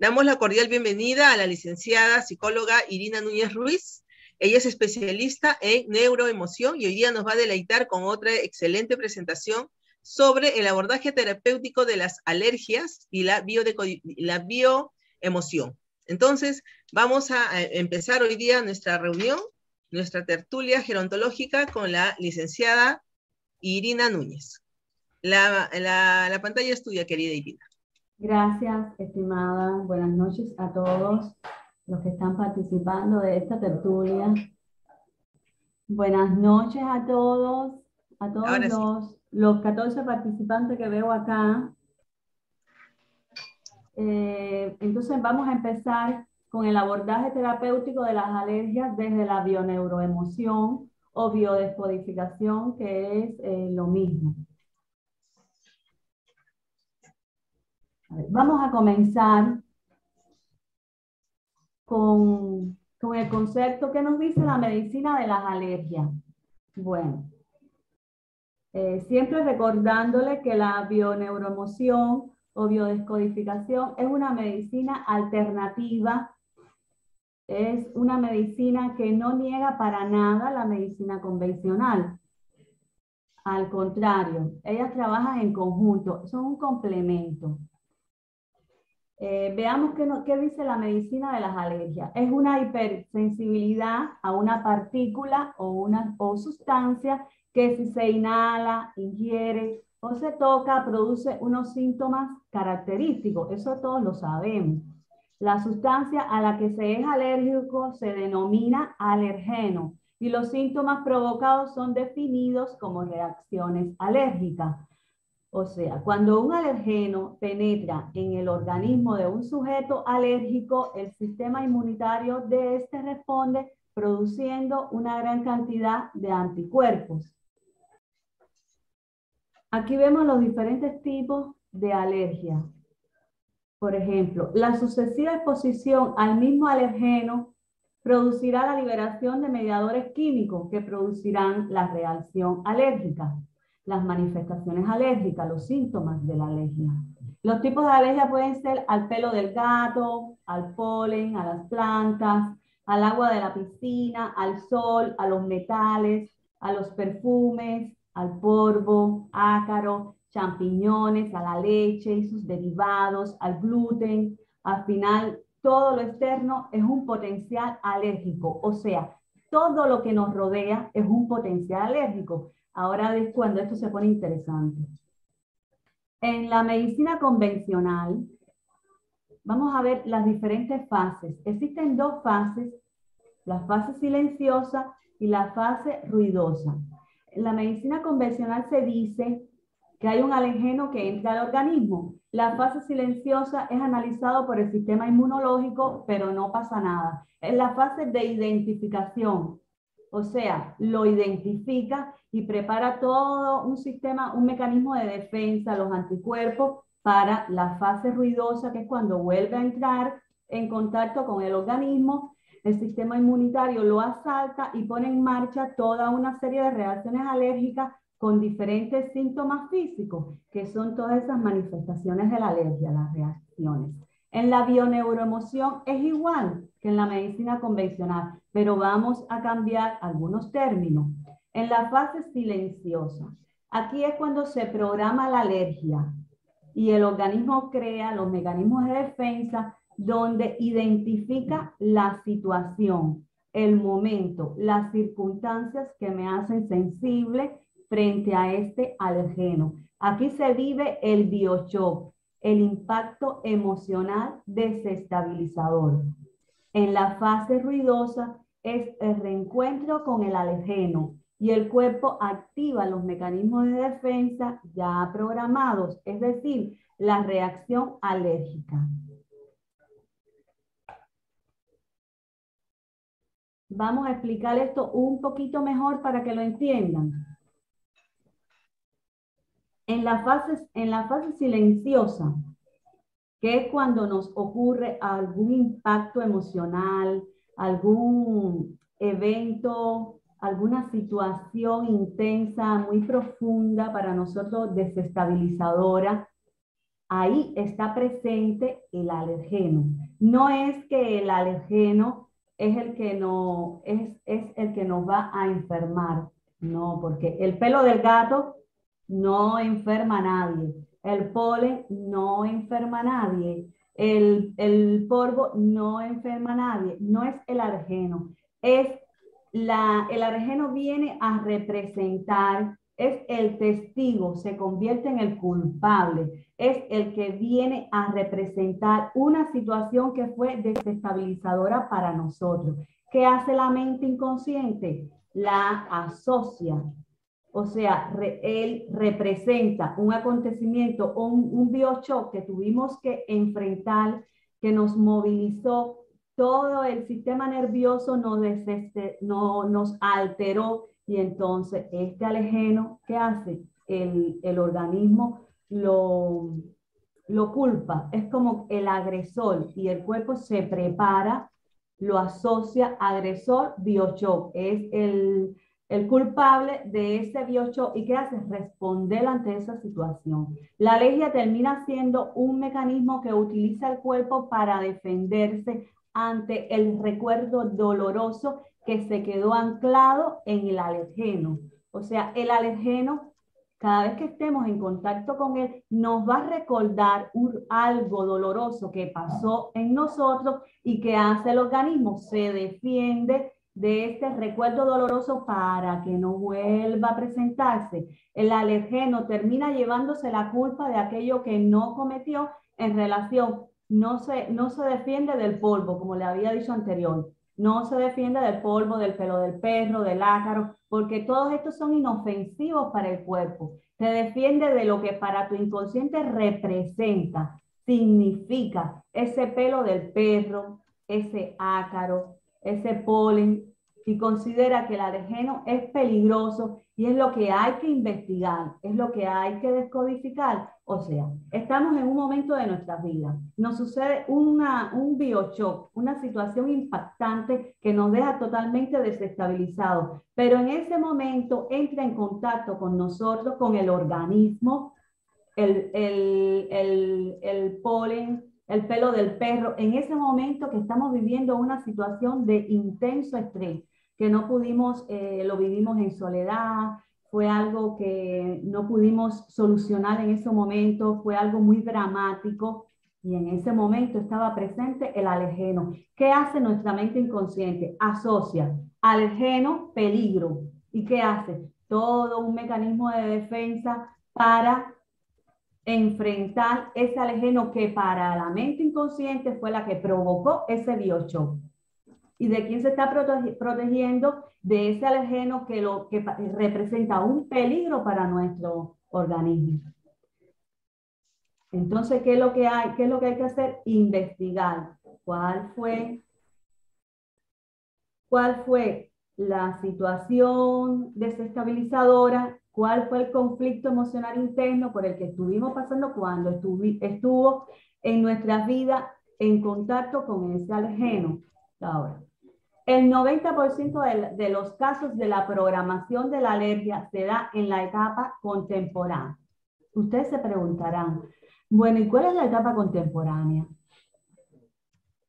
Damos la cordial bienvenida a la licenciada psicóloga Irina Núñez Ruiz. Ella es especialista en neuroemoción y hoy día nos va a deleitar con otra excelente presentación sobre el abordaje terapéutico de las alergias y la bioemoción. Entonces, vamos a empezar hoy día nuestra reunión, nuestra tertulia gerontológica con la licenciada Irina Núñez. La pantalla es tuya, querida Irina. Gracias, estimada. Buenas noches a todos los que están participando de esta tertulia. Buenas noches a todos Ahora sí. los 14 participantes que veo acá. Entonces vamos a empezar con el abordaje terapéutico de las alergias desde la bioneuroemoción o biodescodificación, que es lo mismo. Vamos a comenzar con el concepto que nos dice la medicina de las alergias. Bueno, siempre recordándole que la bioneuroemoción o biodescodificación es una medicina alternativa, es una medicina que no niega para nada la medicina convencional. Al contrario, ellas trabajan en conjunto, son un complemento. Veamos qué dice la medicina de las alergias. Es una hipersensibilidad a una partícula o sustancia que si se inhala, ingiere o se toca, produce unos síntomas característicos. Eso todos lo sabemos. La sustancia a la que se es alérgico se denomina alergeno y los síntomas provocados son definidos como reacciones alérgicas. O sea, cuando un alergeno penetra en el organismo de un sujeto alérgico, el sistema inmunitario de este responde produciendo una gran cantidad de anticuerpos. Aquí vemos los diferentes tipos de alergia. Por ejemplo, la sucesiva exposición al mismo alergeno producirá la liberación de mediadores químicos que producirán la reacción alérgica. Las manifestaciones alérgicas, los síntomas de la alergia. Los tipos de alergia pueden ser al pelo del gato, al polen, a las plantas, al agua de la piscina, al sol, a los metales, a los perfumes, al polvo, ácaro, champiñones, a la leche y sus derivados, al gluten. Al final, todo lo externo es un potencial alérgico, o sea, todo lo que nos rodea es un potencial alérgico. Ahora es cuando esto se pone interesante. En la medicina convencional, vamos a ver las diferentes fases. Existen dos fases, la fase silenciosa y la fase ruidosa. En la medicina convencional se dice que hay un alergeno que entra al organismo. La fase silenciosa es analizado por el sistema inmunológico, pero no pasa nada. Es la fase de identificación. O sea, lo identifica y prepara todo un sistema, un mecanismo de defensa, los anticuerpos, para la fase ruidosa, que es cuando vuelve a entrar en contacto con el organismo. El sistema inmunitario lo asalta y pone en marcha toda una serie de reacciones alérgicas con diferentes síntomas físicos, que son todas esas manifestaciones de la alergia, las reacciones. En la bioneuroemoción es igual que en la medicina convencional, pero vamos a cambiar algunos términos. En la fase silenciosa, aquí es cuando se programa la alergia y el organismo crea los mecanismos de defensa donde identifica la situación, el momento, las circunstancias que me hacen sensible frente a este alergeno. Aquí se vive el bioshock, el impacto emocional desestabilizador. En la fase ruidosa es el reencuentro con el alergeno y el cuerpo activa los mecanismos de defensa ya programados, es decir, la reacción alérgica. Vamos a explicar esto un poquito mejor para que lo entiendan. En la fase silenciosa, que es cuando nos ocurre algún impacto emocional, algún evento, alguna situación intensa, muy profunda para nosotros, desestabilizadora. ahí está presente el alergeno. No es que el alergeno es el que, no, es el que nos va a enfermar, no, porque el pelo del gato no enferma a nadie, el polen no enferma a nadie, el polvo no enferma a nadie, no es el alergeno, es el alergeno viene a representar, es el testigo, se convierte en el culpable, es el que viene a representar una situación que fue desestabilizadora para nosotros. ¿Qué hace la mente inconsciente? La asocia. O sea, él representa un acontecimiento o un biochoc que tuvimos que enfrentar, que nos movilizó todo el sistema nervioso, nos alteró y entonces este alergeno, ¿qué hace? El organismo lo culpa, es como el agresor y el cuerpo se prepara, lo asocia agresor, biochoc, es el culpable de ese biochoc. ¿Y qué hace? Responder ante esa situación. La alergia termina siendo un mecanismo que utiliza el cuerpo para defenderse ante el recuerdo doloroso que se quedó anclado en el alergeno. O sea, el alergeno, cada vez que estemos en contacto con él, nos va a recordar algo doloroso que pasó en nosotros y que hace el organismo, se defiende de este recuerdo doloroso para que no vuelva a presentarse. El alergeno termina llevándose la culpa de aquello que no cometió en relación, no se defiende del polvo, como le había dicho anterior, no se defiende del polvo, del pelo del perro, del ácaro, porque todos estos son inofensivos para el cuerpo. Se defiende de lo que para tu inconsciente representa, significa ese pelo del perro, ese ácaro, ese polen, y considera que el alergeno es peligroso y es lo que hay que investigar, es lo que hay que descodificar. O sea, estamos en un momento de nuestras vidas, nos sucede un biochoc, una situación impactante que nos deja totalmente desestabilizados, pero en ese momento entra en contacto con nosotros, con el organismo, el polen, el pelo del perro, en ese momento que estamos viviendo una situación de intenso estrés, que no pudimos, lo vivimos en soledad, fue algo que no pudimos solucionar en ese momento, fue algo muy dramático y en ese momento estaba presente el alergeno. ¿Qué hace nuestra mente inconsciente? Asocia alergeno, peligro. ¿Y qué hace? Todo un mecanismo de defensa para enfrentar ese alergeno que para la mente inconsciente fue la que provocó ese biochoc. ¿Y de quién se está protegiendo? De ese alergeno que representa un peligro para nuestro organismo. Entonces, ¿qué es lo que hay que hacer? Investigar cuál fue la situación desestabilizadora, cuál fue el conflicto emocional interno por el que estuvimos pasando cuando estuvo en nuestras vidas en contacto con ese alergeno. Ahora, el 90% de los casos de la programación de la alergia se da en la etapa contemporánea. Ustedes se preguntarán, bueno, ¿y cuál es la etapa contemporánea?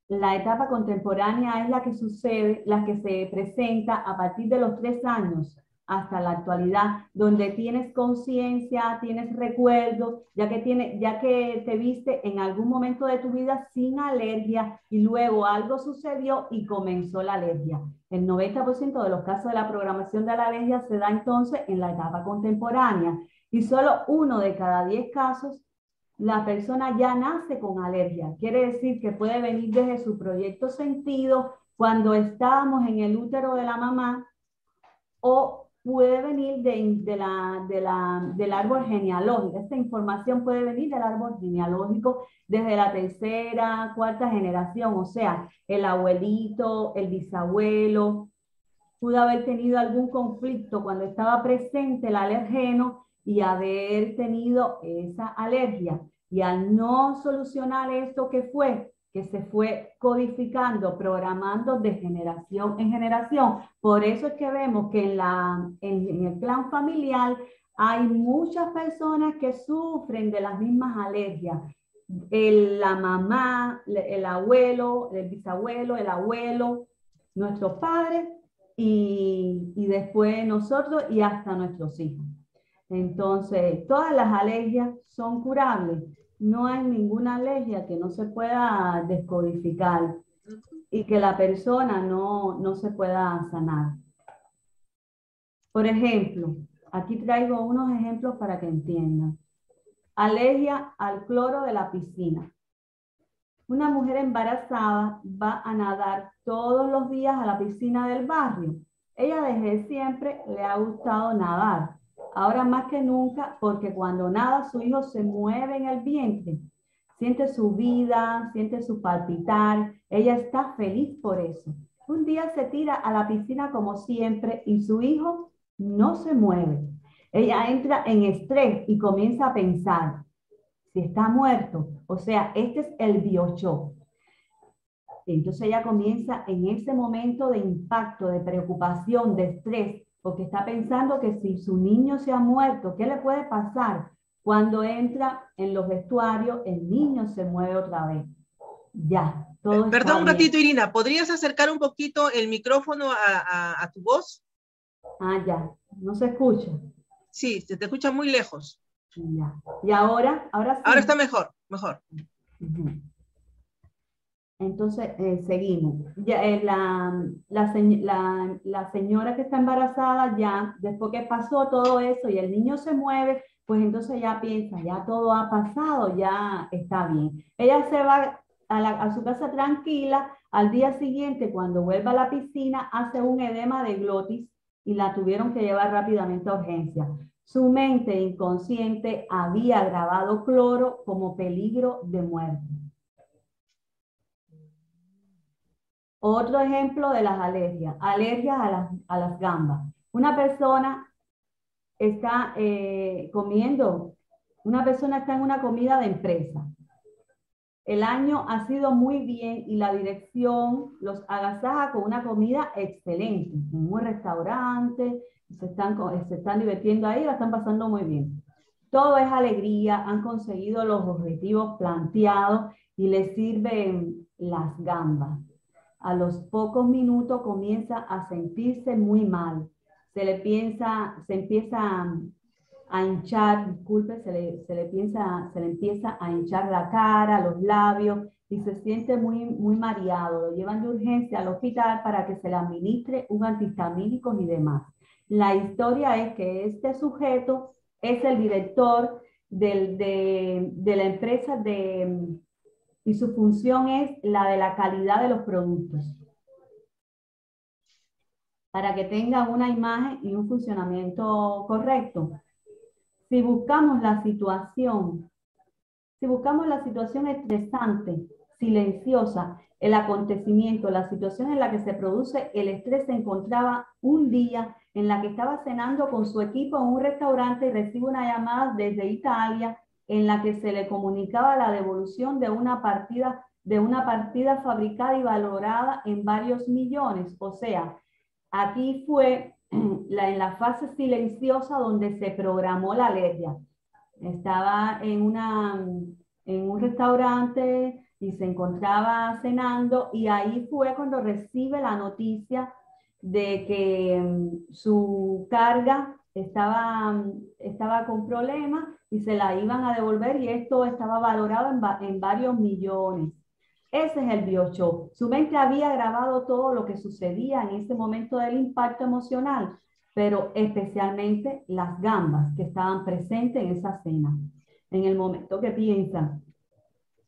La etapa contemporánea es la que sucede, la que se presenta a partir de los 3 años hasta la actualidad, donde tienes conciencia, tienes recuerdos, ya que te viste en algún momento de tu vida sin alergia y luego algo sucedió y comenzó la alergia. El 90% de los casos de la programación de la alergia se da entonces en la etapa contemporánea y solo 1 de cada 10 casos la persona ya nace con alergia. Quiere decir que puede venir desde su proyecto sentido cuando estábamos en el útero de la mamá o puede venir del árbol genealógico. Esta información puede venir del árbol genealógico desde la 3ª, 4ª generación, o sea, el abuelito, el bisabuelo, pudo haber tenido algún conflicto cuando estaba presente el alergeno y haber tenido esa alergia. Y al no solucionar esto, ¿qué fue? Que se fue codificando, programando de generación en generación. Por eso es que vemos que en el plan familiar Hay muchas personas que sufren de las mismas alergias. La mamá, el abuelo, el bisabuelo, el abuelo, nuestros padres y después nosotros y hasta nuestros hijos. Entonces, todas las alergias son curables. No hay ninguna alergia que no se pueda descodificar y que la persona no se pueda sanar. Por ejemplo, aquí traigo unos ejemplos para que entiendan. Alergia al cloro de la piscina. Una mujer embarazada va a nadar todos los días a la piscina del barrio. Ella desde siempre le ha gustado nadar. Ahora más que nunca, porque cuando nada su hijo se mueve en el vientre. Siente su vida, siente su palpitar. Ella está feliz por eso. Un día se tira a la piscina como siempre y su hijo no se mueve. Ella entra en estrés y comienza a pensar, si está muerto, o sea, este es el biochoc. Entonces ella comienza en ese momento de impacto, de preocupación, de estrés, porque está pensando que si su niño se ha muerto, ¿qué le puede pasar? Cuando entra en los vestuarios, el niño se mueve otra vez. Ya, todo está Perdón un bien. ratito, Irina, ¿podrías acercar un poquito el micrófono a tu voz? Ah, ya, no se escucha. Sí, se te escucha muy lejos. Ya. Y ahora sí. Ahora está mejor, mejor. Uh-huh. Entonces, seguimos. Ya, la señora que está embarazada, ya después que pasó todo eso y el niño se mueve, pues entonces ya piensa, ya todo ha pasado, ya está bien. Ella se va a su casa tranquila. Al día siguiente, cuando vuelva a la piscina, hace un edema de glotis y la tuvieron que llevar rápidamente a urgencia. Su mente inconsciente había grabado cloro como peligro de muerte. Otro ejemplo de las alergias, alergias a las gambas. Una persona está una persona está en una comida de empresa. El año ha sido muy bien y la dirección los agasaja con una comida excelente. En un restaurante, se están divirtiendo ahí, la están pasando muy bien. Todo es alegría, han conseguido los objetivos planteados y les sirven las gambas. A los pocos minutos comienza a sentirse muy mal. Se empieza a hinchar, disculpe, se le empieza a hinchar la cara, los labios y se siente muy mareado. Lo llevan de urgencia al hospital para que se le administre un antihistamínico y demás. La historia es que este sujeto es el director de la empresa y su función es la de la calidad de los productos. Para que tengan una imagen y un funcionamiento correcto. Si buscamos la situación estresante, silenciosa, el acontecimiento, la situación en la que se produce el estrés, se encontraba un día en la que estaba cenando con su equipo en un restaurante y recibe una llamada desde Italia en la que se le comunicaba la devolución de una partida fabricada y valorada en varios millones. O sea, aquí fue en la fase silenciosa donde se programó la alergia. Estaba en un restaurante y se encontraba cenando y ahí fue cuando recibe la noticia de que su carga estaba con problemas y se la iban a devolver y esto estaba valorado en varios millones. Ese es el biochoc. Su mente había grabado todo lo que sucedía en ese momento del impacto emocional, pero especialmente las gambas que estaban presentes en esa cena. En el momento que piensan,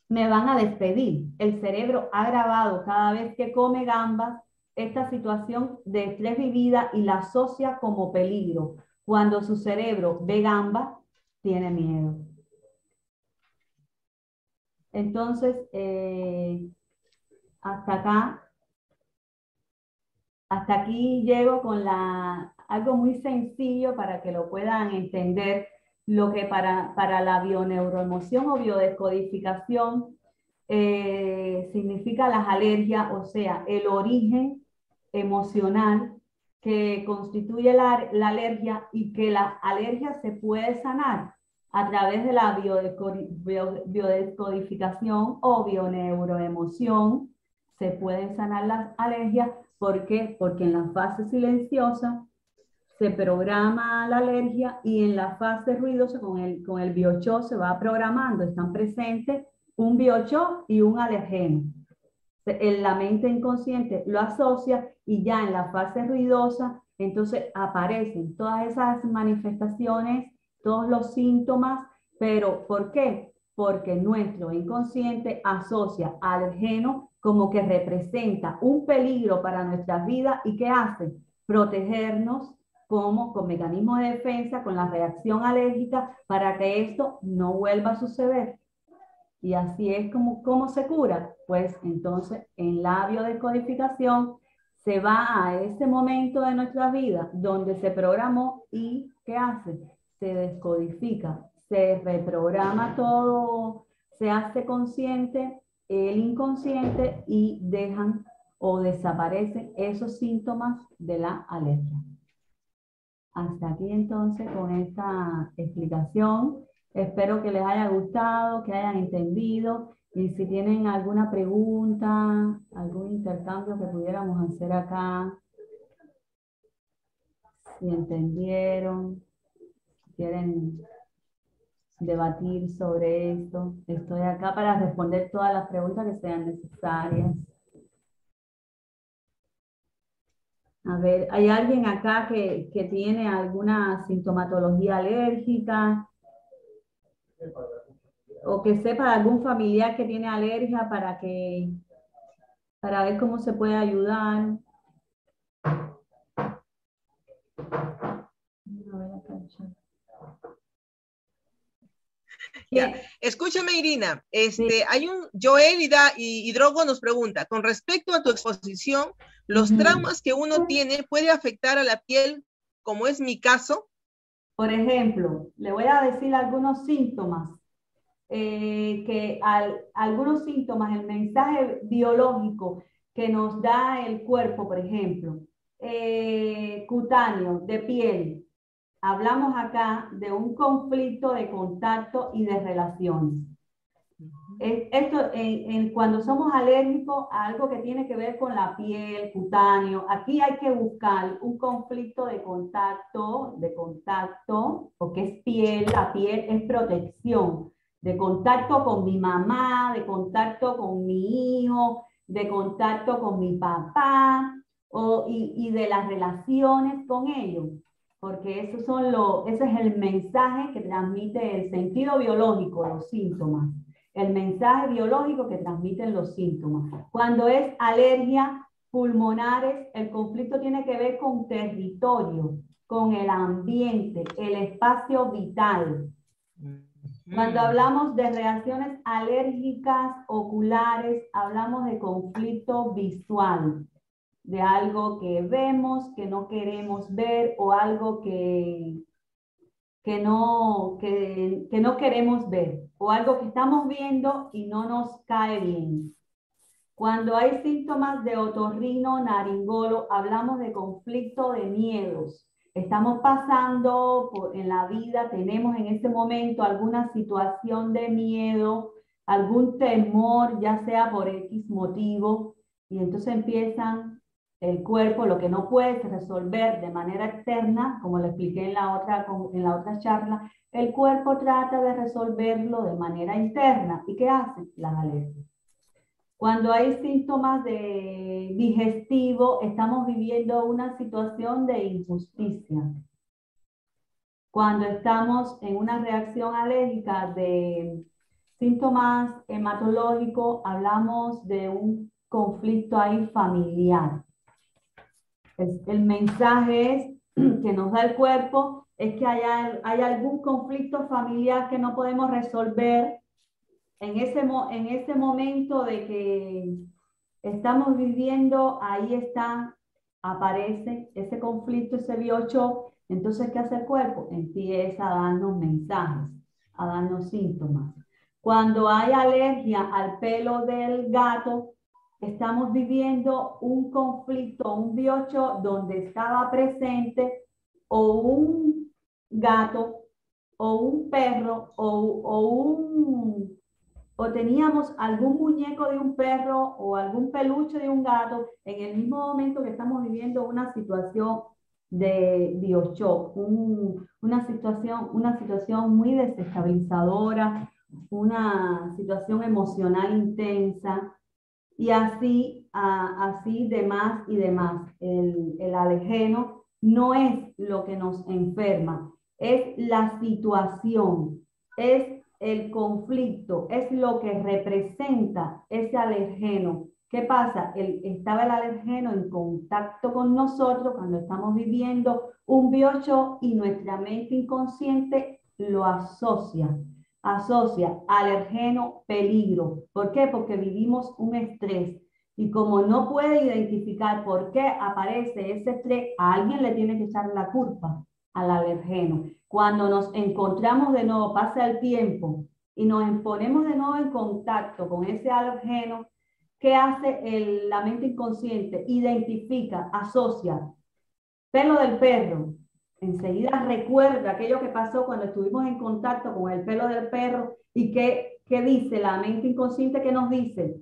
me van a despedir, el cerebro ha grabado cada vez que come gambas esta situación de estrés vivida y la asocia como peligro. Cuando su cerebro ve gambas, tiene miedo. Entonces, hasta aquí llego con algo muy sencillo para que lo puedan entender, lo que para la bioneuroemoción o biodescodificación significa las alergias, o sea, el origen emocional que constituye la alergia y que la alergia se puede sanar a través de la biodescodificación o bioneuroemoción. Se pueden sanar las alergias. ¿Por qué? Porque en la fase silenciosa se programa la alergia y en la fase ruidosa con el biocho se va programando. Están presentes un biocho y un alergeno. La mente inconsciente lo asocia y ya en la fase ruidosa, entonces aparecen todas esas manifestaciones, todos los síntomas, pero ¿por qué? Porque nuestro inconsciente asocia al alergeno como que representa un peligro para nuestras vidas y ¿qué hace? Protegernos como con mecanismos de defensa, con la reacción alérgica para que esto no vuelva a suceder. Y así es como se cura. Pues entonces en la biodescodificación se va a ese momento de nuestra vida donde se programó y ¿qué hace? Se descodifica, se reprograma todo, se hace consciente el inconsciente y dejan o desaparecen esos síntomas de la alergia. Hasta aquí entonces con esta explicación. Espero que les haya gustado, que hayan entendido y si tienen alguna pregunta, algún intercambio que pudiéramos hacer acá, si entendieron, si quieren debatir sobre esto, estoy acá para responder todas las preguntas que sean necesarias. A ver, ¿hay alguien acá que tiene alguna sintomatología alérgica? O que sepa de algún familiar que tiene alergia para ver cómo se puede ayudar. Ya. Escúchame, Irina. Sí. Hay un Joel y Drogo nos pregunta, con respecto a tu exposición, ¿los traumas que uno tiene puede afectar a la piel, como es mi caso? Por ejemplo, le voy a decir algunos síntomas. Algunos síntomas, el mensaje biológico que nos da el cuerpo, por ejemplo, cutáneo, de piel. Hablamos acá de un conflicto de contacto y de relaciones. Esto, cuando somos alérgicos a algo que tiene que ver con la piel, cutáneo, aquí hay que buscar un conflicto de contacto, porque es piel, la piel es protección, de contacto con mi mamá, de contacto con mi hijo, de contacto con mi papá, y de las relaciones con ellos, porque ese es el mensaje que transmite el sentido biológico, los síntomas. El mensaje biológico que transmiten los síntomas. Cuando es alergia pulmonares, el conflicto tiene que ver con territorio, con el ambiente, el espacio vital. Cuando hablamos de reacciones alérgicas oculares, hablamos de conflicto visual, de algo que vemos, que no queremos ver o algo que no queremos ver o algo que estamos viendo y no nos cae bien. Cuando hay síntomas de otorrino-naringolo, hablamos de conflicto de miedos. Estamos pasando en la vida, tenemos en este momento alguna situación de miedo, algún temor, ya sea por X motivo, y entonces empiezan el cuerpo, lo que no puedes resolver de manera externa, como lo expliqué en la otra charla, el cuerpo trata de resolverlo de manera interna. ¿Y qué hace? Las alergias. Cuando hay síntomas de digestivo, estamos viviendo una situación de injusticia. Cuando estamos en una reacción alérgica de síntomas hematológicos, hablamos de un conflicto ahí familiar. El mensaje que nos da el cuerpo es que hay algún conflicto familiar que no podemos resolver en ese momento de que estamos viviendo. Ahí aparece ese conflicto, ese biocho. Entonces, ¿qué hace el cuerpo? Empieza a darnos mensajes, a darnos síntomas. Cuando hay alergia al pelo del gato, estamos viviendo un conflicto, un biochoc donde estaba presente o un gato o un perro o teníamos algún muñeco de un perro o algún peluche de un gato en el mismo momento que estamos viviendo una situación de biochoc, una situación muy desestabilizadora, una situación emocional intensa y así demás y demás. El alergeno no es lo que nos enferma, es la situación, es el conflicto, es lo que representa ese alergeno. ¿Qué pasa? Estaba el alergeno en contacto con nosotros cuando estamos viviendo un biochoc y nuestra mente inconsciente lo asocia alergeno, peligro. ¿Por qué? Porque vivimos un estrés. Y como no puede identificar por qué aparece ese estrés, a alguien le tiene que echar la culpa al alergeno. Cuando nos encontramos de nuevo, pasa el tiempo y nos ponemos de nuevo en contacto con ese alergeno, ¿qué hace la mente inconsciente? Identifica, asocia pelo del perro. Enseguida recuerda aquello que pasó cuando estuvimos en contacto con el pelo del perro y qué dice la mente inconsciente que nos dice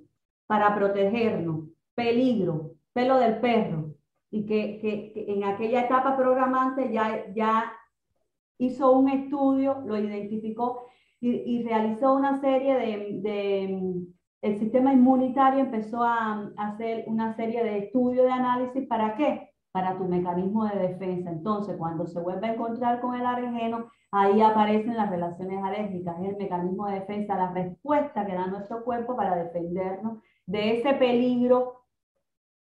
para protegernos. Peligro, pelo del perro. Y que en aquella etapa programante ya hizo un estudio, lo identificó y realizó una serie el sistema inmunitario empezó a hacer una serie de estudios de análisis. ¿Para qué? Para tu mecanismo de defensa. Entonces, cuando se vuelve a encontrar con el alergeno, ahí aparecen las relaciones alérgicas, es el mecanismo de defensa, la respuesta que da nuestro cuerpo para defendernos de ese peligro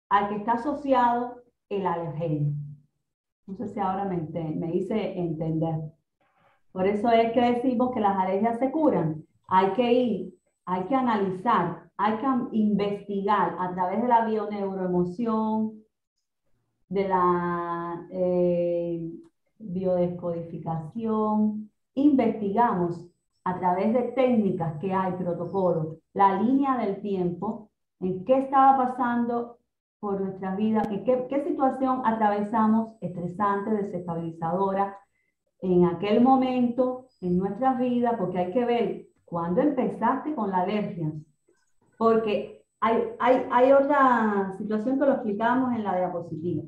al que está asociado el alergeno. No sé si ahora me hice entender. Por eso es que decimos que las alergias se curan. Hay que ir, hay que analizar, hay que investigar a través de la bioneuroemoción, de la biodescodificación. Investigamos a través de técnicas que hay, protocolos, la línea del tiempo, en qué estaba pasando por nuestras vidas, en qué situación atravesamos estresante, desestabilizadora, en aquel momento en nuestras vidas, porque hay que ver cuándo empezaste con la alergia, porque hay otra situación que lo explicábamos en la diapositiva.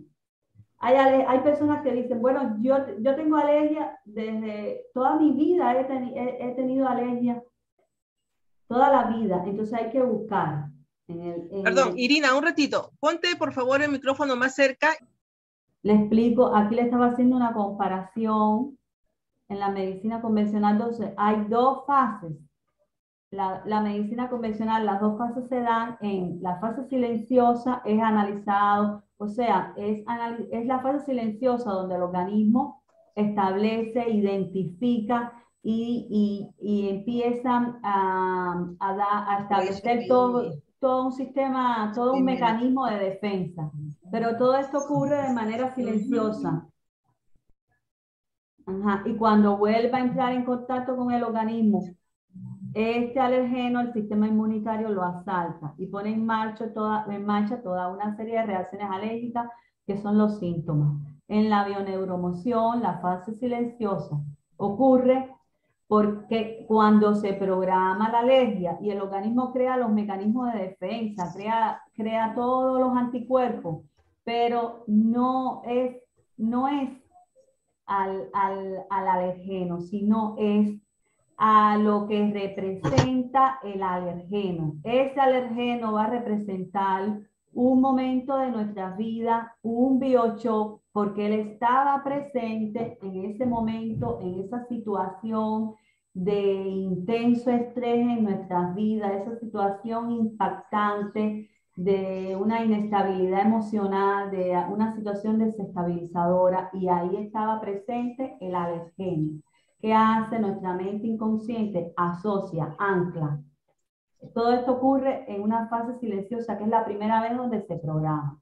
Hay personas que dicen, bueno, yo tengo alergia desde toda mi vida, he tenido alergia toda la vida, entonces hay que buscar. Perdón, Irina, un ratito, ponte por favor el micrófono más cerca. Le explico, aquí le estaba haciendo una comparación en la medicina convencional. Entonces, hay dos fases. La medicina convencional, las dos fases se dan en la fase silenciosa, es analizado, o sea, es la fase silenciosa donde el organismo establece, identifica y empiezan a establecer todo un sistema, todo un mecanismo de defensa. Pero todo esto ocurre de manera silenciosa. Ajá. Y cuando vuelva a entrar en contacto con el organismo, este alergeno, el sistema inmunitario lo asalta y pone en marcha toda una serie de reacciones alérgicas que son los síntomas. En la bioneuromoción, la fase silenciosa ocurre porque cuando se programa la alergia y el organismo crea los mecanismos de defensa, crea todos los anticuerpos, pero no es al alergeno, sino es a lo que representa el alergeno. Ese alergeno va a representar un momento de nuestra vida, un biochoc, porque él estaba presente en ese momento, en esa situación de intenso estrés en nuestras vidas, esa situación impactante de una inestabilidad emocional, de una situación desestabilizadora, y ahí estaba presente el alergeno. ¿Qué hace nuestra mente inconsciente? Asocia, ancla. Todo esto ocurre en una fase silenciosa, que es la primera vez donde se programa.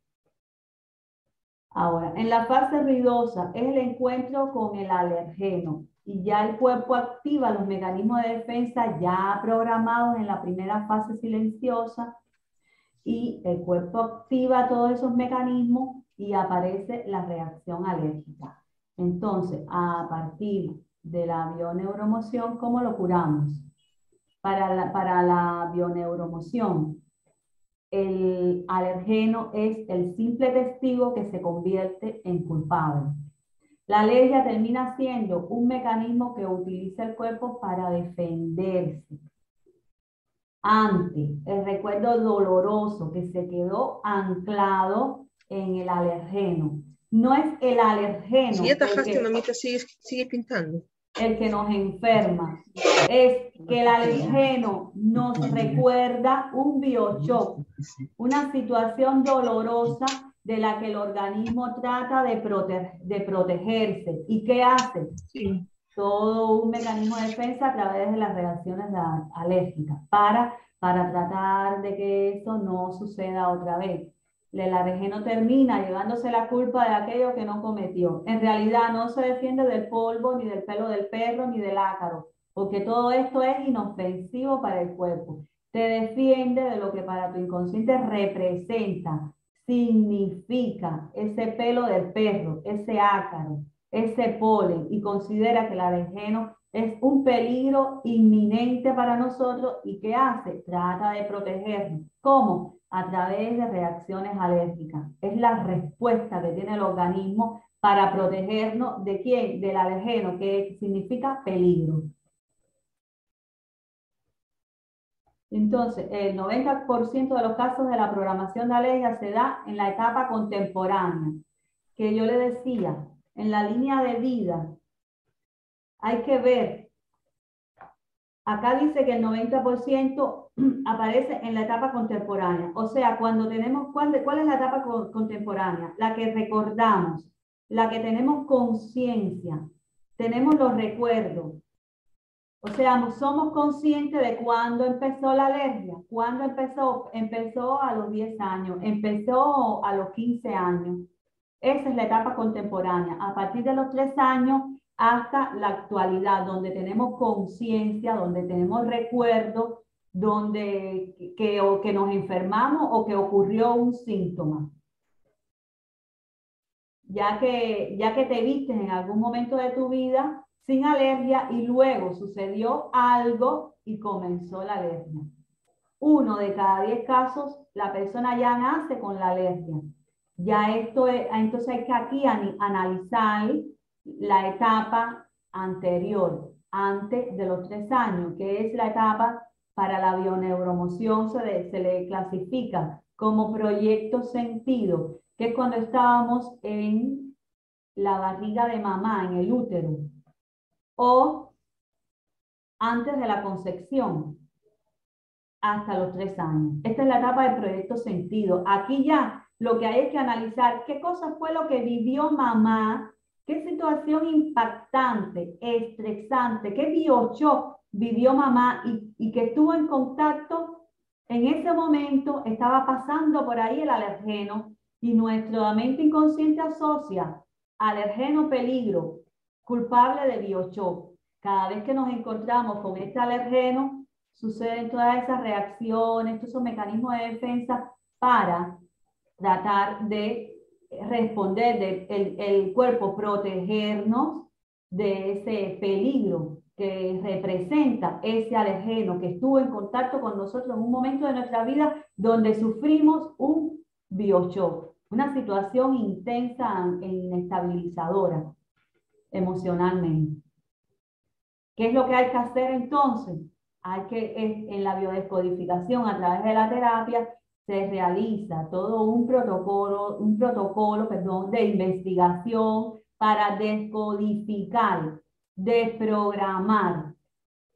Ahora, en la fase ruidosa es el encuentro con el alergeno y ya el cuerpo activa los mecanismos de defensa ya programados en la primera fase silenciosa y el cuerpo activa todos esos mecanismos y aparece la reacción alérgica. Entonces, a partir de la bioneuromoción, ¿cómo lo curamos? Para la bioneuromoción, el alergeno es el simple testigo que se convierte en culpable. La alergia termina siendo un mecanismo que utiliza el cuerpo para defenderse ante el recuerdo doloroso que se quedó anclado en el alergeno. No es el alergeno Si ya tajaste, mamita, sigue pintando. el que nos enferma, es que el alergeno nos recuerda un bioshock, una situación dolorosa de la que el organismo trata de protegerse. ¿Y qué hace? Sí. Todo un mecanismo de defensa a través de las reacciones alérgicas para tratar de que eso no suceda otra vez. El alergeno termina llevándose la culpa de aquello que no cometió. En realidad no se defiende del polvo, ni del pelo del perro, ni del ácaro, porque todo esto es inofensivo para el cuerpo. Te defiende de lo que para tu inconsciente representa, significa ese pelo del perro, ese ácaro, ese polen, y considera que el alergeno es un peligro inminente para nosotros. ¿Y qué hace? Trata de protegernos. ¿Cómo? A través de reacciones alérgicas. Es la respuesta que tiene el organismo para protegernos ¿de quién? Del alergeno, que significa peligro. Entonces, el 90% de los casos de la programación de alergia se da en la etapa contemporánea, que yo le decía, en la línea de vida, hay que ver. Acá dice que el 90% aparece en la etapa contemporánea. O sea, cuando tenemos, ¿cuál es la etapa contemporánea? La que recordamos, la que tenemos conciencia, tenemos los recuerdos. O sea, somos conscientes de cuándo empezó la alergia. ¿Cuándo empezó? Empezó a los 10 años, empezó a los 15 años. Esa es la etapa contemporánea. A partir de los 3 años hasta la actualidad, donde tenemos conciencia, donde tenemos recuerdos, donde que nos enfermamos o que ocurrió un síntoma. Ya que te viste en algún momento de tu vida sin alergia y luego sucedió algo y comenzó la alergia. 1 de cada 10 casos, la persona ya nace con la alergia. Ya esto es, entonces hay que aquí analizar la etapa anterior, antes de los 3 años, que es la etapa para la bioneuromoción, se le clasifica como proyecto sentido, que es cuando estábamos en la barriga de mamá, en el útero, o antes de la concepción, hasta los 3 años. Esta es la etapa del proyecto sentido. Aquí ya lo que hay es que analizar qué cosa fue lo que vivió mamá, qué situación impactante, estresante, qué bioshock vivió mamá y que estuvo en contacto en ese momento, estaba pasando por ahí el alergeno y nuestra mente inconsciente asocia alergeno peligro, culpable de bioshock. Cada vez que nos encontramos con este alergeno, suceden todas esas reacciones, todos esos mecanismos de defensa para tratar de responder, el cuerpo protegernos de ese peligro que representa ese alergeno que estuvo en contacto con nosotros en un momento de nuestra vida donde sufrimos un bioshock, una situación intensa e inestabilizadora emocionalmente. ¿Qué es lo que hay que hacer entonces? Hay que, en la biodescodificación, a través de la terapia, se realiza todo un protocolo, de investigación para descodificar, desprogramar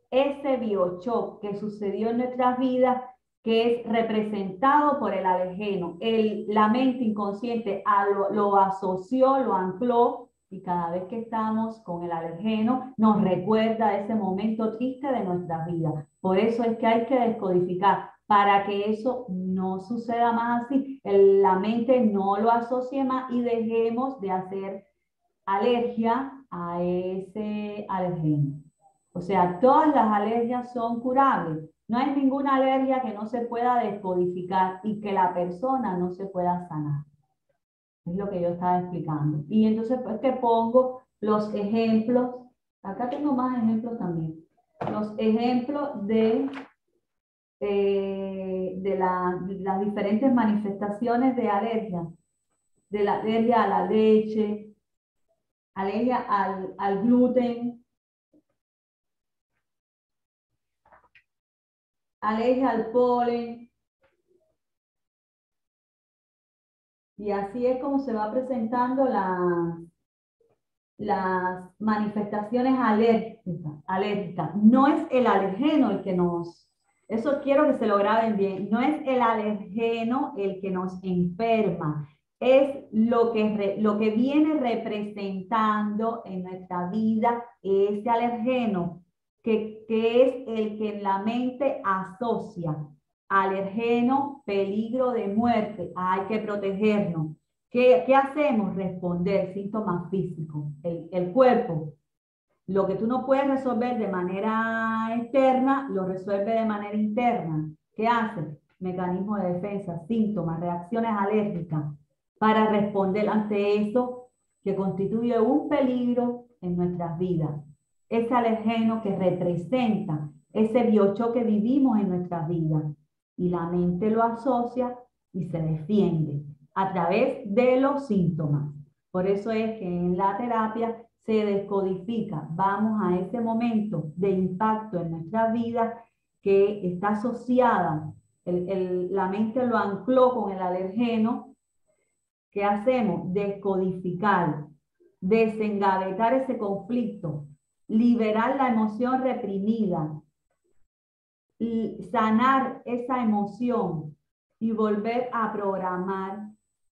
ese bioshock que sucedió en nuestras vidas, que es representado por el alergeno. La mente inconsciente lo asoció, lo ancló, y cada vez que estamos con el alergeno nos recuerda ese momento triste de nuestra vida. Por eso es que hay que descodificar, para que eso no suceda más así, la mente no lo asocie más y dejemos de hacer alergia a ese alergeno. O sea, todas las alergias son curables, No hay ninguna alergia que no se pueda descodificar y que la persona no se pueda sanar. Es lo que yo estaba explicando. Y entonces, pues, te pongo los ejemplos. Acá tengo más ejemplos también. Los ejemplos de las diferentes manifestaciones de alergia. De la alergia a la leche, alergia al gluten, alergia al polen. Y así es como se va presentando las manifestaciones alérgicas. No es el alergeno el que eso quiero que se lo graben bien, no es el alergeno el que nos enferma, es lo que viene representando en nuestra vida ese alergeno, que es el que en la mente asocia alergeno, peligro de muerte, hay que protegernos. ¿Qué hacemos? Responder síntomas físicos. El cuerpo, lo que tú no puedes resolver de manera externa, lo resuelve de manera interna. ¿Qué hace? Mecanismo de defensa, síntomas, reacciones alérgicas para responder ante eso que constituye un peligro en nuestras vidas. Ese alergeno que representa ese biochoque que vivimos en nuestras vidas. Y la mente lo asocia y se defiende a través de los síntomas. Por eso es que en la terapia se descodifica, vamos a ese momento de impacto en nuestra vida que está asociada, la mente lo ancló con el alergeno. ¿Qué hacemos? Descodificar, desengavetar ese conflicto, liberar la emoción reprimida, y sanar esa emoción y volver a programar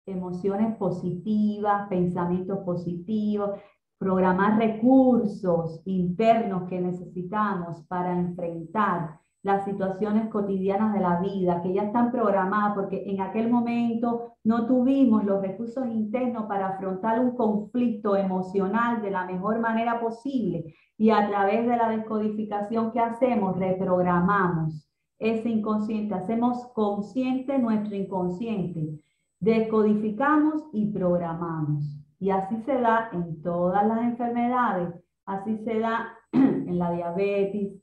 emociones positivas, pensamientos positivos, programar recursos internos que necesitamos para enfrentar las situaciones cotidianas de la vida, que ya están programadas porque en aquel momento no tuvimos los recursos internos para afrontar un conflicto emocional de la mejor manera posible. Y a través de la descodificación que hacemos, reprogramamos ese inconsciente, hacemos consciente nuestro inconsciente, descodificamos y programamos. Y así se da en todas las enfermedades, así se da en la diabetes,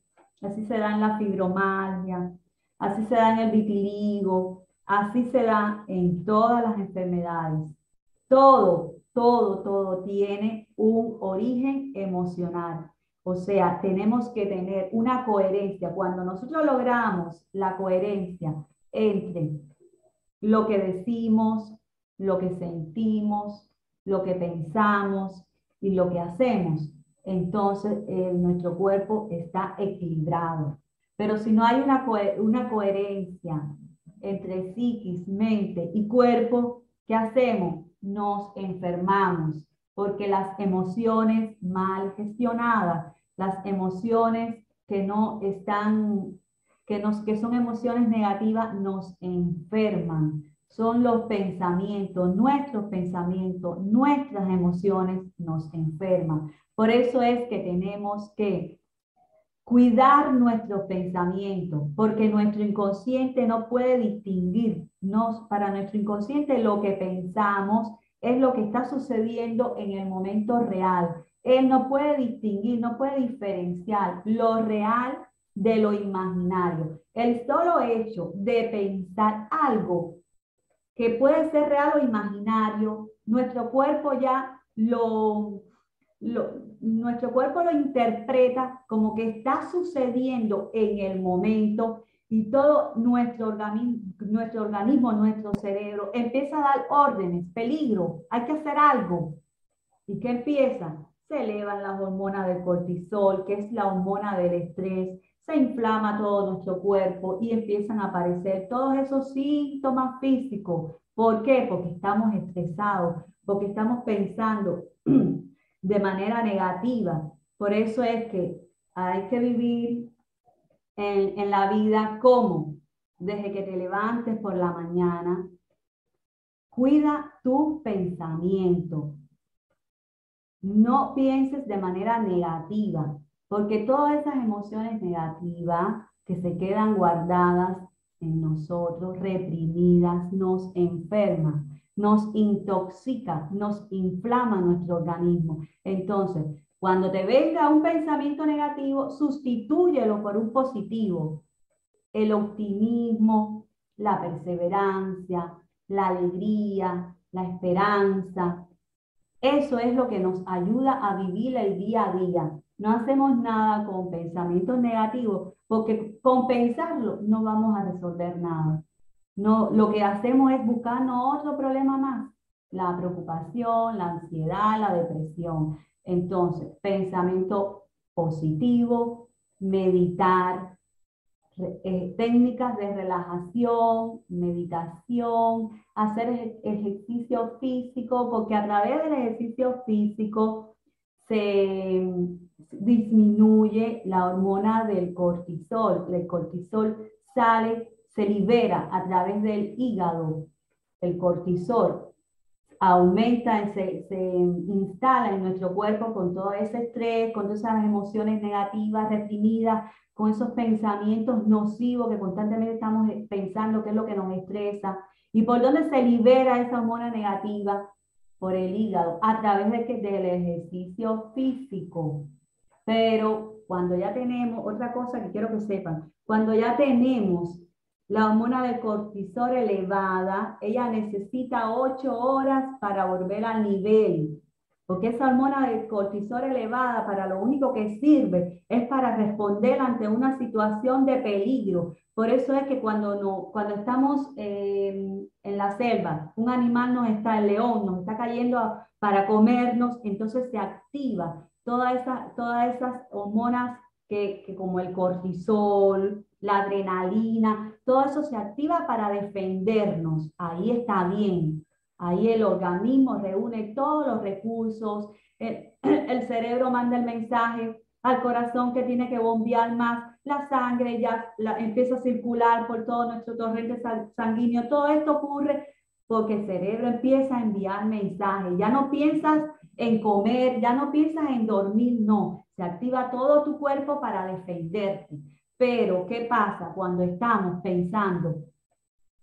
así se da en la fibromialgia, así se da en el vitiligo, así se da en todas las enfermedades. Todo tiene un origen emocional. O sea, tenemos que tener una coherencia. Cuando nosotros logramos la coherencia entre lo que decimos, lo que sentimos, lo que pensamos y lo que hacemos, entonces nuestro cuerpo está equilibrado. Pero si no hay una coherencia entre psiquis, mente y cuerpo, ¿qué hacemos? Nos enfermamos, porque las emociones mal gestionadas, las emociones que no están que son emociones negativas, nos enferman. Son los pensamientos, nuestras emociones nos enferman. Por eso es que tenemos que cuidar nuestros pensamientos, porque nuestro inconsciente no puede distinguir. Para nuestro inconsciente lo que pensamos es lo que está sucediendo en el momento real. Él no puede distinguir, no puede diferenciar lo real de lo imaginario. El solo hecho de pensar algo que puede ser real o imaginario, nuestro cuerpo ya nuestro cuerpo lo interpreta como que está sucediendo en el momento y todo nuestro organismo, nuestro cerebro empieza a dar órdenes, peligro, hay que hacer algo. ¿Y qué empieza? Se elevan las hormonas del cortisol, que es la hormona del estrés, se inflama todo nuestro cuerpo y empiezan a aparecer todos esos síntomas físicos. ¿Por qué? Porque estamos estresados, porque estamos pensando de manera negativa. Por eso es que hay que vivir en la vida como desde que te levantes por la mañana, cuida tu pensamiento. No pienses de manera negativa, porque todas esas emociones negativas que se quedan guardadas en nosotros, reprimidas, nos enferma, nos intoxica, nos inflama nuestro organismo. Entonces, cuando te venga un pensamiento negativo, sustitúyelo por un positivo. El optimismo, la perseverancia, la alegría, la esperanza. Eso es lo que nos ayuda a vivir el día a día. No hacemos nada con pensamientos negativos, porque con pensarlo no vamos a resolver nada. No, lo que hacemos es buscarnos otro problema más, la preocupación, la ansiedad, la depresión. Entonces, pensamiento positivo, meditar, técnicas de relajación, meditación, hacer ejercicio físico, porque a través del ejercicio físico se disminuye la hormona del cortisol. El cortisol sale, se libera a través del hígado. El cortisol aumenta, se instala en nuestro cuerpo con todo ese estrés, con todas esas emociones negativas, reprimidas, con esos pensamientos nocivos que constantemente estamos pensando qué es lo que nos estresa. ¿Y por dónde se libera esa hormona negativa? Por el hígado, a través del ejercicio físico. Pero cuando ya tenemos, otra cosa que quiero que sepan, cuando ya tenemos la hormona del cortisol elevada, ella necesita 8 horas para volver al nivel, porque esa hormona del cortisol elevada para lo único que sirve es para responder ante una situación de peligro. Por eso es que cuando estamos en la selva, un animal el león nos está cayendo para comernos, entonces se activa todas esas hormonas que como el cortisol, la adrenalina, todo eso se activa para defendernos. Ahí está bien. Ahí el organismo reúne todos los recursos, el cerebro manda el mensaje al corazón que tiene que bombear más, la sangre empieza a circular por todo nuestro torrente sanguíneo. Todo esto ocurre porque el cerebro empieza a enviar mensajes. Ya no piensas en comer, ya no piensas en dormir, no. Se activa todo tu cuerpo para defenderte. Pero, ¿qué pasa cuando estamos pensando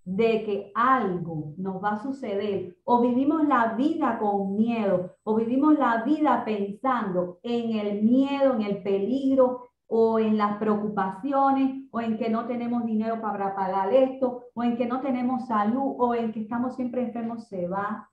de que algo nos va a suceder o vivimos la vida con miedo o vivimos la vida pensando en el miedo, en el peligro o en las preocupaciones o en que no tenemos dinero para pagar esto o en que no tenemos salud o en que estamos siempre enfermos? Se va.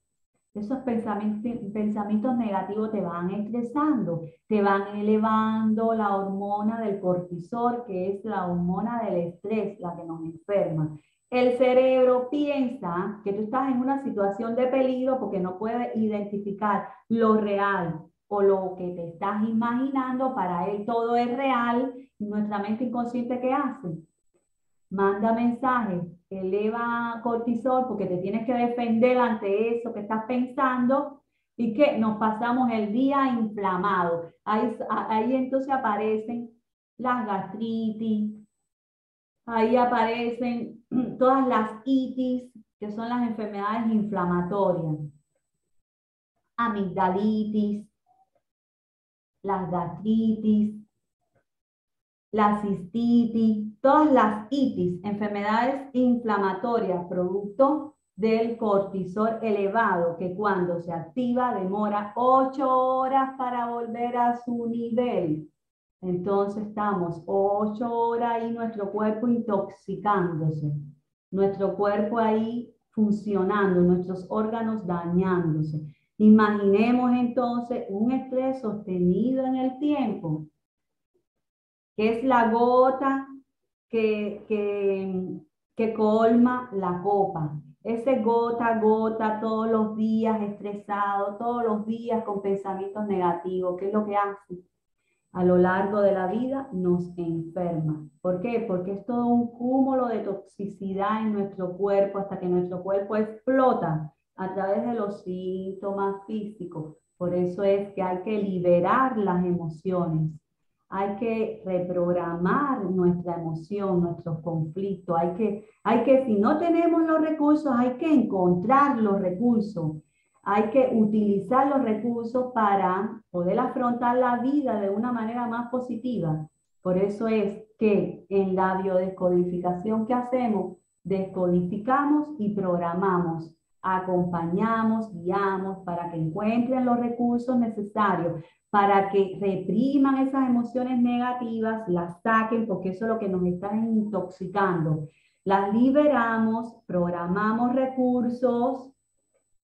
Esos pensamientos negativos te van estresando, te van elevando la hormona del cortisol, que es la hormona del estrés, la que nos enferma. El cerebro piensa que tú estás en una situación de peligro porque no puede identificar lo real o lo que te estás imaginando. Para él todo es real. Y nuestra mente inconsciente, ¿qué hace? Manda mensajes, eleva cortisol porque te tienes que defender ante eso que estás pensando y que nos pasamos el día inflamados. Ahí entonces aparecen las gastritis, ahí aparecen todas las itis, que son las enfermedades inflamatorias, amigdalitis, las gastritis, la cistitis, todas las itis, enfermedades inflamatorias, producto del cortisol elevado, que cuando se activa demora 8 horas para volver a su nivel. Entonces estamos 8 horas ahí, nuestro cuerpo intoxicándose, nuestro cuerpo ahí funcionando, nuestros órganos dañándose. Imaginemos entonces un estrés sostenido en el tiempo, que es la gota que colma la copa. Ese gota a gota, todos los días estresado, todos los días con pensamientos negativos. ¿Qué es lo que hace? A lo largo de la vida nos enferma. ¿Por qué? Porque es todo un cúmulo de toxicidad en nuestro cuerpo hasta que nuestro cuerpo explota a través de los síntomas físicos. Por eso es que hay que liberar las emociones. Hay que reprogramar nuestra emoción, nuestros conflictos. Si no tenemos los recursos, hay que encontrar los recursos. Hay que utilizar los recursos para poder afrontar la vida de una manera más positiva. Por eso es que en la biodescodificación que hacemos, descodificamos y programamos, acompañamos, guiamos para que encuentren los recursos necesarios, para que repriman esas emociones negativas, las saquen, porque eso es lo que nos está intoxicando. Las liberamos, programamos recursos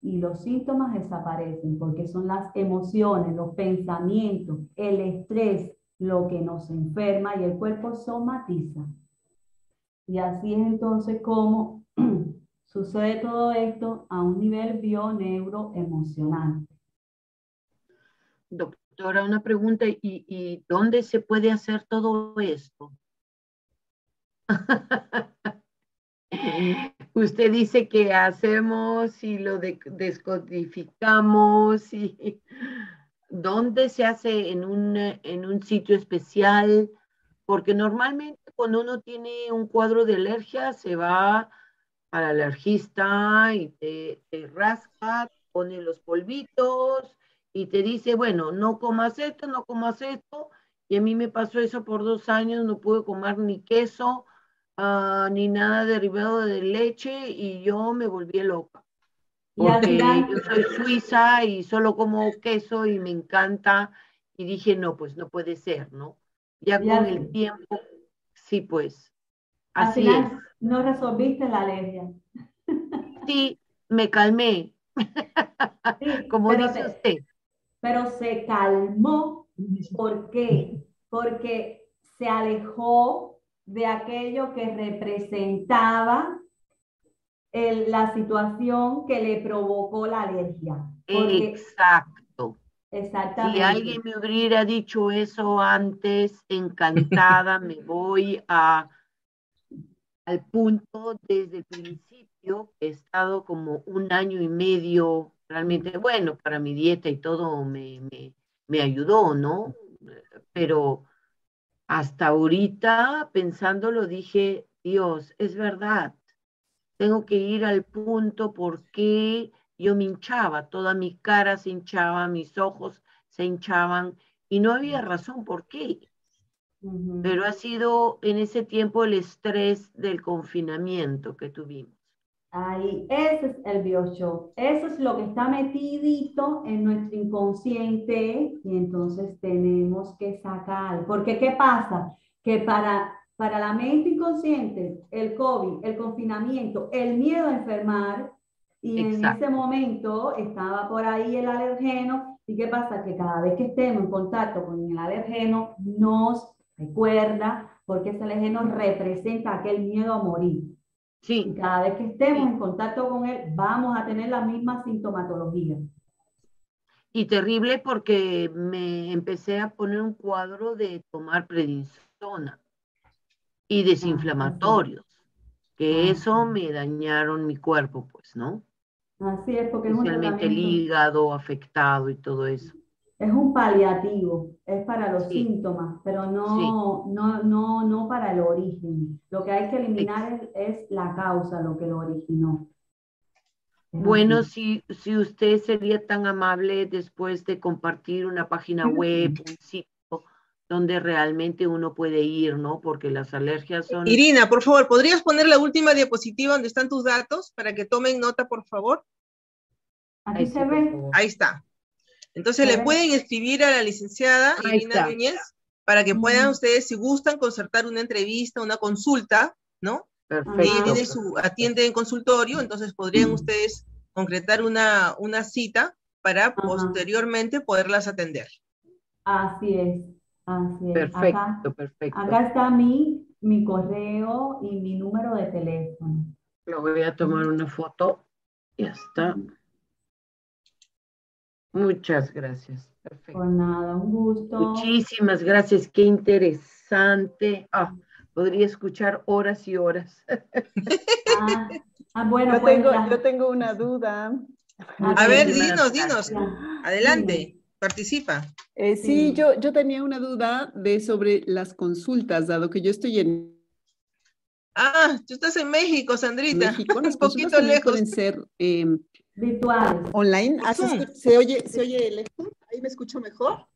y los síntomas desaparecen, porque son las emociones, los pensamientos, el estrés, lo que nos enferma y el cuerpo somatiza. Y así es entonces como sucede todo esto a un nivel bioneuroemocional. Doctora, una pregunta, ¿y dónde se puede hacer todo esto? Usted dice que hacemos y lo descodificamos, y ¿dónde se hace en un sitio especial? Porque normalmente cuando uno tiene un cuadro de alergia se va al alergista y te rasca, pone los polvitos y te dice, bueno, no comas esto, no comas esto. Y a mí me pasó eso por 2 años, no pude comer ni queso, ni nada derivado de leche, y yo me volví loca. Y al Porque final, yo soy suiza y solo como queso y me encanta. Y dije, no, pues no puede ser, ¿no? Ya y con al, el tiempo, sí, pues, al así es. final no resolviste la alergia. Sí, me calmé, Sí, como dice usted. pero se calmó. ¿Por qué? Porque se alejó de aquello que representaba la situación que le provocó la alergia. Porque Exacto. Si alguien exactamente, me hubiera dicho eso antes, encantada, me voy al punto desde el principio. He estado como 1 año y medio, realmente, bueno, para mi dieta y todo me ayudó, ¿no? Pero hasta ahorita, pensándolo, dije, Dios, es verdad, tengo que ir al punto porque yo me hinchaba, toda mi cara se hinchaba, mis ojos se hinchaban y no había razón por qué. Pero ha sido en ese tiempo el estrés del confinamiento que tuvimos. ahí, ese es el bioshock. Eso es lo que está metidito en nuestro inconsciente y entonces tenemos que sacar. Porque ¿qué pasa? Que para la mente inconsciente, el COVID, el confinamiento, el miedo a enfermar, y en ese Exacto. momento estaba por ahí el alergeno. ¿Y qué pasa? Que cada vez que estemos en contacto con el alergeno, nos recuerda, porque ese alergeno representa aquel miedo a morir. Y Sí, cada vez que estemos sí. en contacto con él, vamos a tener la misma sintomatología. Y terrible porque me empecé a poner un cuadro de tomar prednisona y Ah, así, desinflamatorios, que eso así. me dañaron mi cuerpo, pues, ¿no? Así es, porque es un Especialmente el tratamiento, hígado afectado y todo eso. es un paliativo, es para los Sí, síntomas, pero sí. no para el origen. Lo que hay que Ex- eliminar es la causa, lo que lo originó. Es Bueno, así. si usted sería tan amable después de compartir una página web, un sitio donde realmente uno puede ir, ¿no? Porque las alergias son... Irina, por favor, ¿podrías poner la última diapositiva donde están tus datos para que tomen nota, por favor? Aquí Ay, se sí, por ve, favor. Ahí está. Entonces se le ve. pueden escribir a la licenciada Ahí Irina está. Núñez para que puedan Ujú. ustedes, si gustan, concertar una entrevista, una consulta, ¿no? Ella Perfecto, tiene Ajá. perfecto. atiende en consultorio, entonces podrían ustedes concretar una cita para Ajá. posteriormente poderlas atender. Así es, así es. Perfecto, perfecto. Acá está mi correo y mi número de teléfono. Lo voy a tomar una foto. Ya está. Muchas gracias. Por Perfecto. nada, un gusto. Muchísimas gracias. Qué interesante. Podría escuchar horas y horas. Ah, bueno, Yo pues tengo, yo tengo una duda. a A ver, ver, Muchísimas dinos, gracias. ya, dime, adelante, participa. Sí, sí. yo tenía una duda sobre las consultas, dado que yo estoy en Ah, tú estás en México, Sandrita, México. un Las consultas poquito también lejos, pueden ser Virtuales. online. por Zoom. Se oye lejos? ¿Ahí me escucho mejor?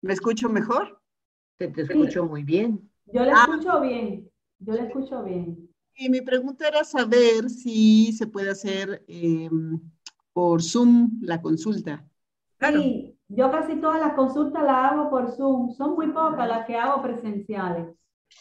¿Me escucho mejor? te escucho muy bien. Yo le escucho bien. Yo le escucho bien. Y mi pregunta era saber si se puede hacer por Zoom la consulta. Claro. Sí, yo casi todas las consultas las hago por Zoom. Son muy pocas las que hago presenciales.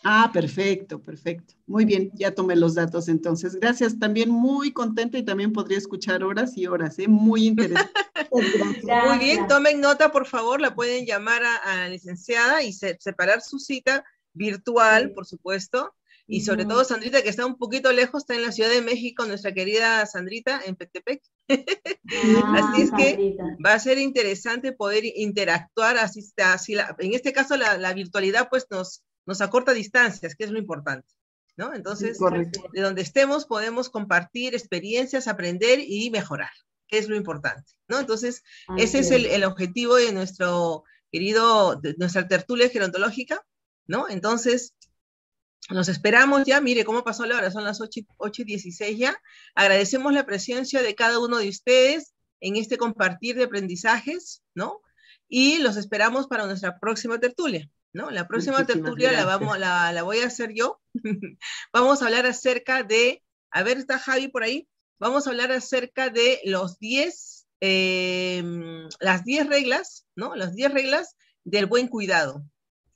Ah, perfecto, perfecto. Muy bien, ya tomé los datos entonces. Gracias, también muy contenta y también podría escuchar horas y horas, ¿eh? Muy interesante. Gracias. Muy bien, tomen nota, por favor, la pueden llamar a la licenciada y separar su cita virtual, Sí. por supuesto. Y sobre todo Sandrita, que está un poquito lejos, está en la Ciudad de México, nuestra querida Sandrita, en Petepec. Así es que Sandrita. va a ser interesante poder interactuar, en este caso la virtualidad pues nos acorta distancias, que es lo importante, ¿no? Entonces, Correcto. de donde estemos podemos compartir experiencias, aprender y mejorar, que es lo importante, ¿no? Entonces, ese es el objetivo de nuestra tertulia gerontológica, ¿no? Entonces, nos esperamos ya, mire cómo pasó la hora, son las 8:16 ya. Agradecemos la presencia de cada uno de ustedes en este compartir de aprendizajes, ¿no? Y los esperamos para nuestra próxima tertulia, ¿no? La próxima tertulia la voy a hacer yo. Vamos a hablar acerca de, a ver, ¿está Javi por ahí? Vamos a hablar acerca de las 10 reglas, ¿no? Las 10 reglas del buen cuidado.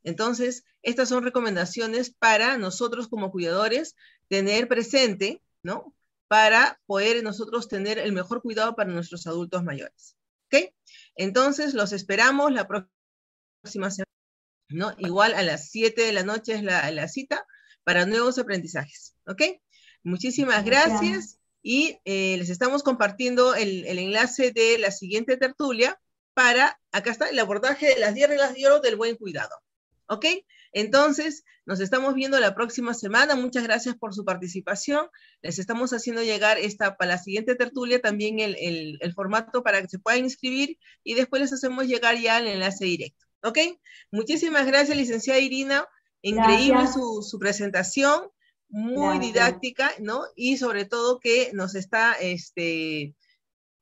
Entonces, estas son recomendaciones para nosotros como cuidadores tener presente, ¿no? Para poder nosotros tener el mejor cuidado para nuestros adultos mayores. ¿Ok? Entonces, los esperamos la próxima semana, ¿no? Igual a las 7 de la noche es la cita para nuevos aprendizajes. ¿Ok? Muchísimas gracias y les estamos compartiendo el enlace de la siguiente tertulia acá está, el abordaje de las 10 reglas de oro del buen cuidado. ¿Ok? Entonces, nos estamos viendo la próxima semana. Muchas gracias por su participación. Les estamos haciendo llegar para la siguiente tertulia también el formato para que se puedan inscribir y después les hacemos llegar ya el enlace directo. ¿Ok? Muchísimas gracias, licenciada Irina. Increíble su presentación, muy didáctica, ¿no? Y sobre todo que nos está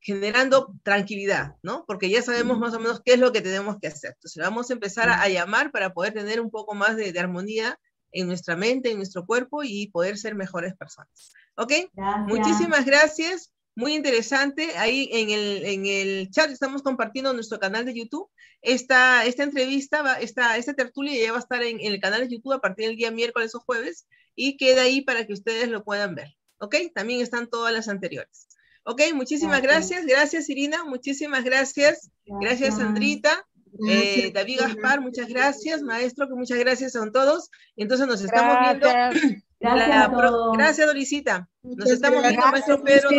generando tranquilidad, ¿no? Porque ya sabemos más o menos qué es lo que tenemos que hacer. Entonces vamos a empezar a llamar para poder tener un poco más de armonía en nuestra mente, en nuestro cuerpo y poder ser mejores personas. ¿Ok? Gracias. Muchísimas gracias. Muy interesante. Ahí en el chat estamos compartiendo nuestro canal de YouTube. Esta entrevista, esta tertulia ya va a estar en el canal de YouTube a partir del día miércoles o jueves y queda ahí para que ustedes lo puedan ver. ¿Ok? También están todas las anteriores. Ok, muchísimas gracias. Gracias, Irina. Muchísimas gracias. Gracias, Sandrita. David Gaspar, muchas gracias. Maestro, que muchas gracias a todos. Entonces nos estamos viendo. Gracias, Dorisita. Nos estamos viendo, maestro Pedro.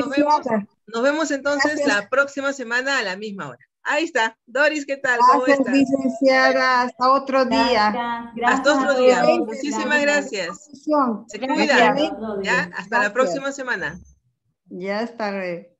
Nos vemos entonces la próxima semana a la misma hora. Ahí está. Doris, ¿qué tal? ¿Cómo estás? Licenciada, hasta otro día. Hasta otro día. Muchísimas gracias. Se cuida. Ya, hasta la próxima semana. Ya estaré.